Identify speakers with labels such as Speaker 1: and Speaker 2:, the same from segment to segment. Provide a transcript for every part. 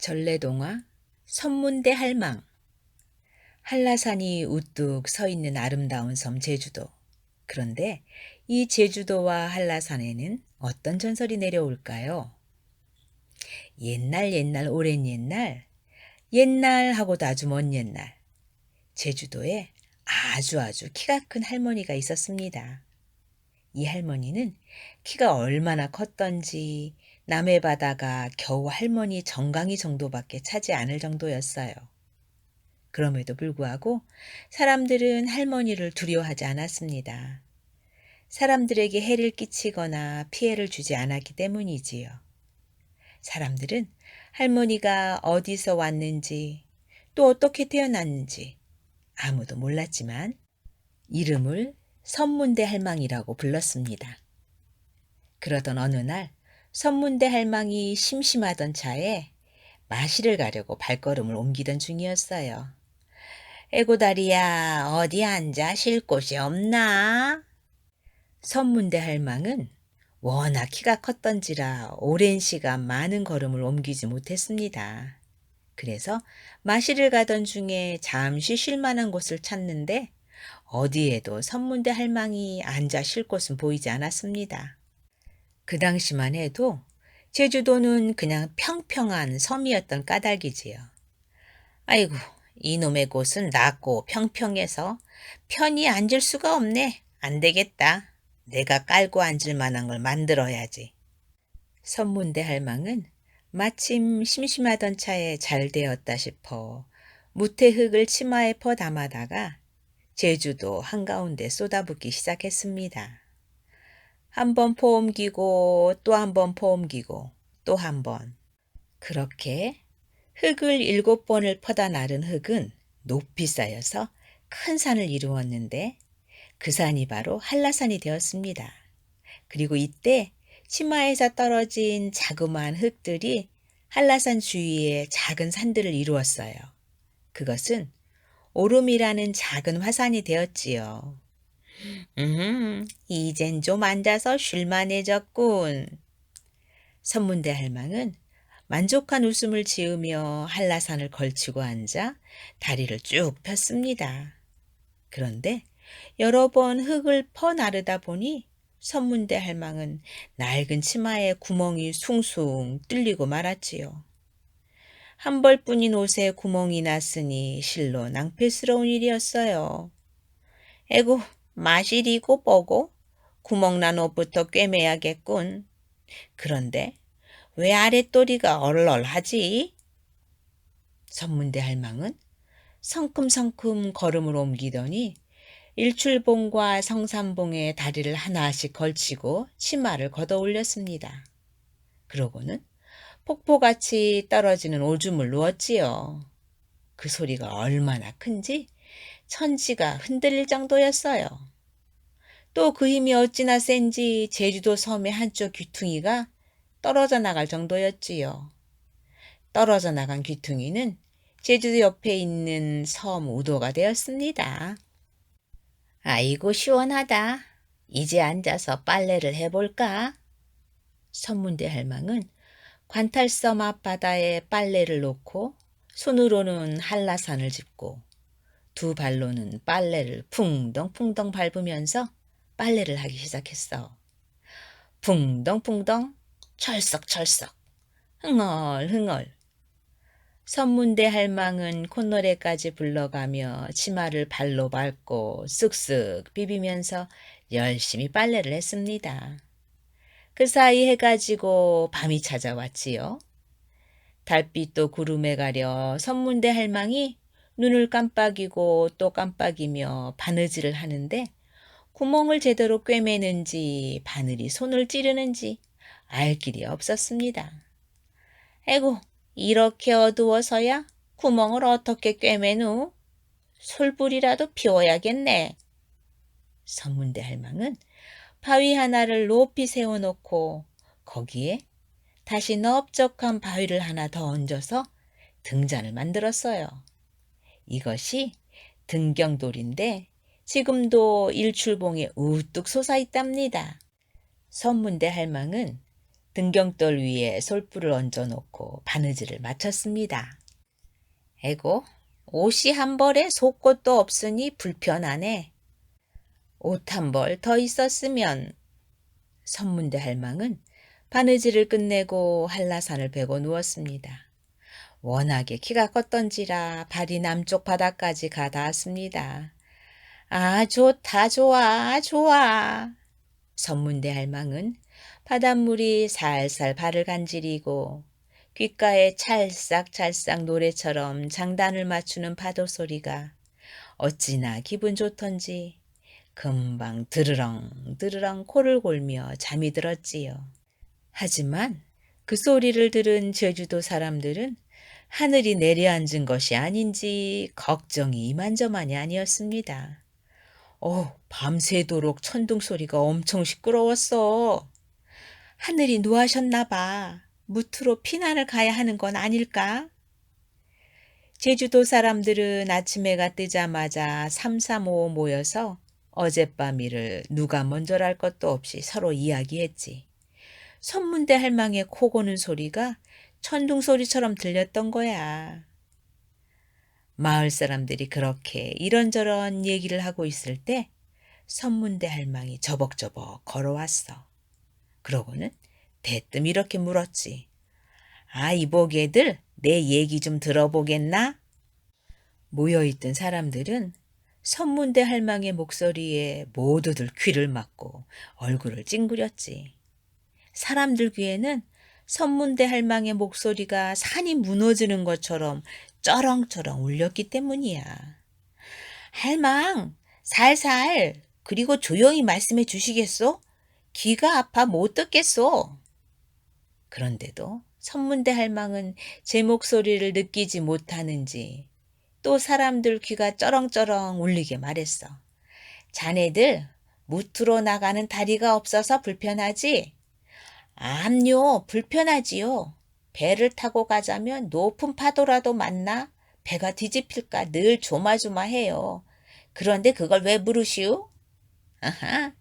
Speaker 1: 전래동화 선문대 할망. 한라산이 우뚝 서 있는 아름다운 섬 제주도. 그런데 이 제주도와 한라산에는 어떤 전설이 내려올까요? 옛날 오랜 옛날, 옛날하고도 아주 먼 옛날, 제주도에 아주 키가 큰 할머니가 있었습니다. 이 할머니는 키가 얼마나 컸던지 남해 바다가 겨우 할머니 정강이 정도밖에 차지 않을 정도였어요. 그럼에도 불구하고 사람들은 할머니를 두려워하지 않았습니다. 사람들에게 해를 끼치거나 피해를 주지 않았기 때문이지요. 사람들은 할머니가 어디서 왔는지 또 어떻게 태어났는지 아무도 몰랐지만 이름을 선문대 할망이라고 불렀습니다. 그러던 어느 날 선문대 할망이 심심하던 차에 마시를 가려고 발걸음을 옮기던 중이었어요. 에고 다리야, 어디 앉아 쉴 곳이 없나? 선문대 할망은 워낙 키가 컸던지라 오랜 시간 많은 걸음을 옮기지 못했습니다. 그래서 마시를 가던 중에 잠시 쉴 만한 곳을 찾는데 어디에도 선문대 할망이 앉아 쉴 곳은 보이지 않았습니다. 그 당시만 해도 제주도는 그냥 평평한 섬이었던 까닭이지요. 아이고, 이놈의 곳은 낮고 평평해서 편히 앉을 수가 없네. 안 되겠다. 내가 깔고 앉을 만한 걸 만들어야지. 선문대 할망은 마침 심심하던 차에 잘 되었다 싶어 무태흙을 치마에 퍼 담아다가 제주도 한가운데 쏟아붓기 시작했습니다. 한 번 포옮기고 또 한 번 포옮기고 또 한 번. 그렇게 흙을 7번을 퍼다 나른 흙은 높이 쌓여서 큰 산을 이루었는데 그 산이 바로 한라산이 되었습니다. 그리고 이때 치마에서 떨어진 자그마한 흙들이 한라산 주위에 작은 산들을 이루었어요. 그것은 오름이라는 작은 화산이 되었지요. 이젠 좀 앉아서 쉴만해졌군. 선문대 할망은 만족한 웃음을 지으며 한라산을 걸치고 앉아 다리를 쭉 폈습니다. 그런데 여러 번 흙을 퍼 나르다 보니 선문대 할망은 낡은 치마에 구멍이 숭숭 뚫리고 말았지요. 한 벌뿐인 옷에 구멍이 났으니 실로 낭패스러운 일이었어요. 에고, 마실이고 뭐고 구멍난 옷부터 꿰매야겠군. 그런데 왜 아랫도리가 얼얼하지? 선문대 할망은 성큼성큼 걸음을 옮기더니 일출봉과 성산봉에 다리를 하나씩 걸치고 치마를 걷어 올렸습니다. 그러고는 폭포같이 떨어지는 오줌을 누었지요. 그 소리가 얼마나 큰지 천지가 흔들릴 정도였어요. 또 그 힘이 어찌나 센지 제주도 섬의 한쪽 귀퉁이가 떨어져 나갈 정도였지요. 떨어져 나간 귀퉁이는 제주도 옆에 있는 섬 우도가 되었습니다. 아이고 시원하다. 이제 앉아서 빨래를 해볼까? 선문대 할망은 관탈섬 앞바다에 빨래를 놓고 손으로는 한라산을 짚고 두 발로는 빨래를 풍덩풍덩 밟으면서 빨래를 하기 시작했어. 풍덩풍덩, 철썩철썩, 흥얼흥얼. 선문대 할망은 콧노래까지 불러가며 치마를 발로 밟고 쓱쓱 비비면서 열심히 빨래를 했습니다. 그 사이 해가 지고 밤이 찾아왔지요. 달빛도 구름에 가려 선문대 할망이 눈을 깜빡이고 또 깜빡이며 바느질을 하는데 구멍을 제대로 꿰매는지 바늘이 손을 찌르는지 알 길이 없었습니다. 에고, 이렇게 어두워서야 구멍을 어떻게 꿰매누? 솔불이라도 피워야겠네. 선문대 할망은 바위 하나를 높이 세워놓고 거기에 다시 넓적한 바위를 하나 더 얹어서 등잔을 만들었어요. 이것이 등경돌인데 지금도 일출봉에 우뚝 솟아 있답니다. 선문대 할망은 등경돌 위에 솔불을 얹어놓고 바느질을 마쳤습니다. 에고, 옷이 한 벌에 속옷도 없으니 불편하네. 옷 한 벌 더 있었으면. 선문대 할망은 바느질을 끝내고 한라산을 베고 누웠습니다. 워낙에 키가 컸던지라 발이 남쪽 바다까지 가 닿았습니다. 아, 좋다, 좋아, 좋아. 선문대 할망은 바닷물이 살살 발을 간지리고 귓가에 찰싹찰싹 노래처럼 장단을 맞추는 파도 소리가 어찌나 기분 좋던지 금방 드르렁 드르렁 코를 골며 잠이 들었지요. 하지만 그 소리를 들은 제주도 사람들은 하늘이 내려앉은 것이 아닌지 걱정이 이만저만이 아니었습니다. 밤새도록 천둥 소리가 엄청 시끄러웠어. 하늘이 노하셨나 봐. 무트로 피난을 가야 하는 건 아닐까? 제주도 사람들은 아침 해가 뜨자마자 삼삼오오 모여서 어젯밤 일을 누가 먼저랄 것도 없이 서로 이야기했지. 선문대 할망의 코 고는 소리가 천둥 소리처럼 들렸던 거야. 마을 사람들이 그렇게 이런저런 얘기를 하고 있을 때 선문대 할망이 저벅저벅 걸어왔어. 그러고는 대뜸 이렇게 물었지. 아, 이보게들 내 얘기 좀 들어보겠나? 모여있던 사람들은 선문대 할망의 목소리에 모두들 귀를 막고 얼굴을 찡그렸지. 사람들 귀에는 선문대 할망의 목소리가 산이 무너지는 것처럼 쩌렁쩌렁 울렸기 때문이야. 할망, 살살, 그리고 조용히 말씀해 주시겠소? 귀가 아파 못 듣겠소. 그런데도 선문대 할망은 제 목소리를 느끼지 못하는지 또 사람들 귀가 쩌렁쩌렁 울리게 말했어. 자네들 무트로 나가는 다리가 없어서 불편하지? 암요, 불편하지요. 배를 타고 가자면 높은 파도라도 만나 배가 뒤집힐까 늘 조마조마해요. 그런데 그걸 왜 물으시오? 아하,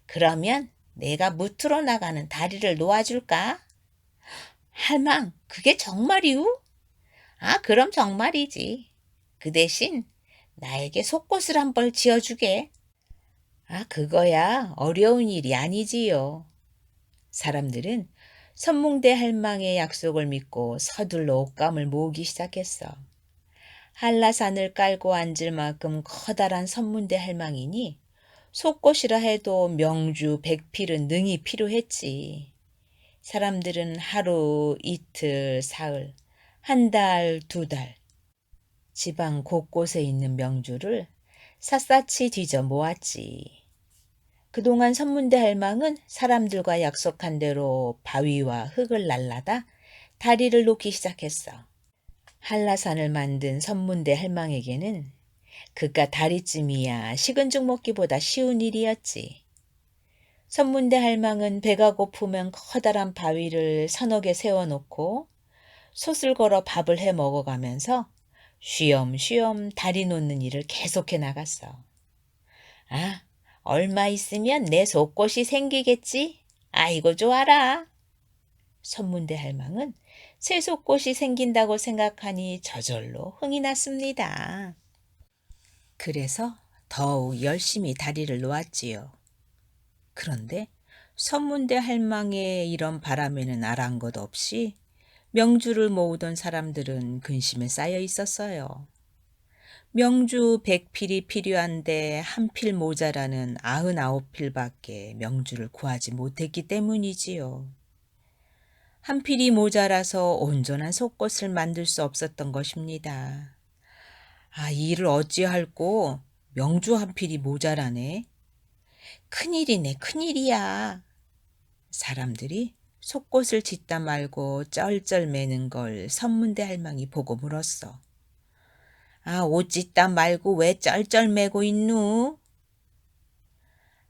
Speaker 1: 그러면 내가 무트로 나가는 다리를 놓아줄까? 할망, 그게 정말이오? 아, 그럼 정말이지. 그 대신 나에게 속옷을 한 벌 지어주게. 아, 그거야 어려운 일이 아니지요. 사람들은 선문대 할망의 약속을 믿고 서둘러 옷감을 모으기 시작했어. 한라산을 깔고 앉을 만큼 커다란 선문대 할망이니 속옷이라 해도 명주, 백필은 능히 필요했지. 사람들은 하루, 이틀, 사흘, 한 달, 두 달, 지방 곳곳에 있는 명주를 샅샅이 뒤져 모았지. 그동안 선문대 할망은 사람들과 약속한 대로 바위와 흙을 날라다 다리를 놓기 시작했어. 한라산을 만든 선문대 할망에게는 그깟 다리쯤이야 식은 죽 먹기보다 쉬운 일이었지. 선문대 할망은 배가 고프면 커다란 바위를 서너 개 세워놓고 솥을 걸어 밥을 해 먹어가면서 쉬엄쉬엄 다리 놓는 일을 계속해 나갔어. 아, 얼마 있으면 내 속옷이 생기겠지? 아이고 좋아라. 선문대 할망은 새 속옷이 생긴다고 생각하니 저절로 흥이 났습니다. 그래서 더욱 열심히 다리를 놓았지요. 그런데 선문대 할망의 이런 바람에는 아랑곳 없이 명주를 모으던 사람들은 근심에 쌓여 있었어요. 명주 100필이 필요한데 한 필 모자라는 99필밖에 명주를 구하지 못했기 때문이지요. 한 필이 모자라서 온전한 속옷을 만들 수 없었던 것입니다. 아, 이 일을 어찌할꼬? 명주 한 필이 모자라네. 큰일이네, 큰일이야. 사람들이 속옷을 짓다 말고 쩔쩔매는 걸 선문대 할망이 보고 물었어. 아, 옷 짓다 말고 왜 쩔쩔매고 있누?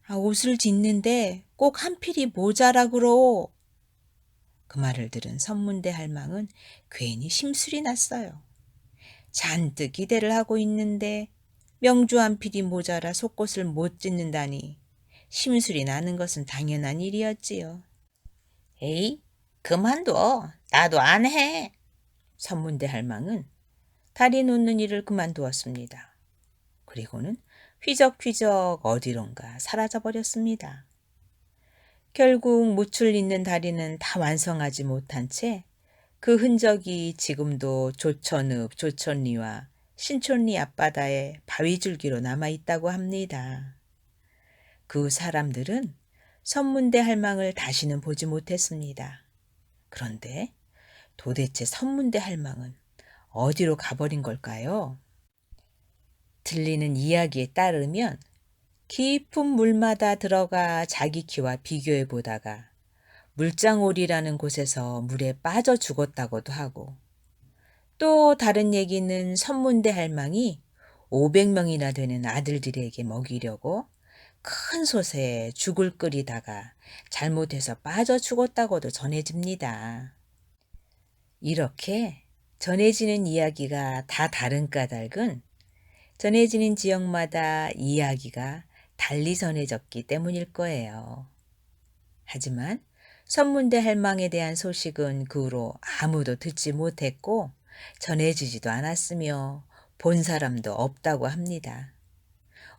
Speaker 1: 아, 옷을 짓는데 꼭 한 필이 모자라 그러. 그 말을 들은 선문대 할망은 괜히 심술이 났어요. 잔뜩 기대를 하고 있는데 명주 한 필이 모자라 속옷을 못 짓는다니 심술이 나는 것은 당연한 일이었지요.
Speaker 2: 에이, 그만둬. 나도 안 해.
Speaker 1: 선문대 할망은 다리 놓는 일을 그만두었습니다. 그리고는 휘적휘적 어디론가 사라져 버렸습니다. 결국 묻힐 있는 다리는 다 완성하지 못한 채 그 흔적이 지금도 조천읍 조천리와 신촌리 앞바다에 바위줄기로 남아 있다고 합니다. 그 사람들은 선문대 할망을 다시는 보지 못했습니다. 그런데 도대체 선문대 할망은 어디로 가버린 걸까요? 들리는 이야기에 따르면 깊은 물마다 들어가 자기 키와 비교해 보다가 물장오리라는 곳에서 물에 빠져 죽었다고도 하고, 또 다른 얘기는 선문대 할망이 500명이나 되는 아들들에게 먹이려고 큰 솥에 죽을 끓이다가 잘못해서 빠져 죽었다고도 전해집니다. 이렇게 전해지는 이야기가 다 다른 까닭은 전해지는 지역마다 이야기가 달리 전해졌기 때문일 거예요. 하지만 선문대 할망에 대한 소식은 그 후로 아무도 듣지 못했고 전해지지도 않았으며 본 사람도 없다고 합니다.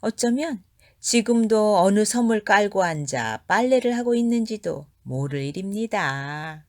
Speaker 1: 어쩌면 지금도 어느 섬을 깔고 앉아 빨래를 하고 있는지도 모를 일입니다.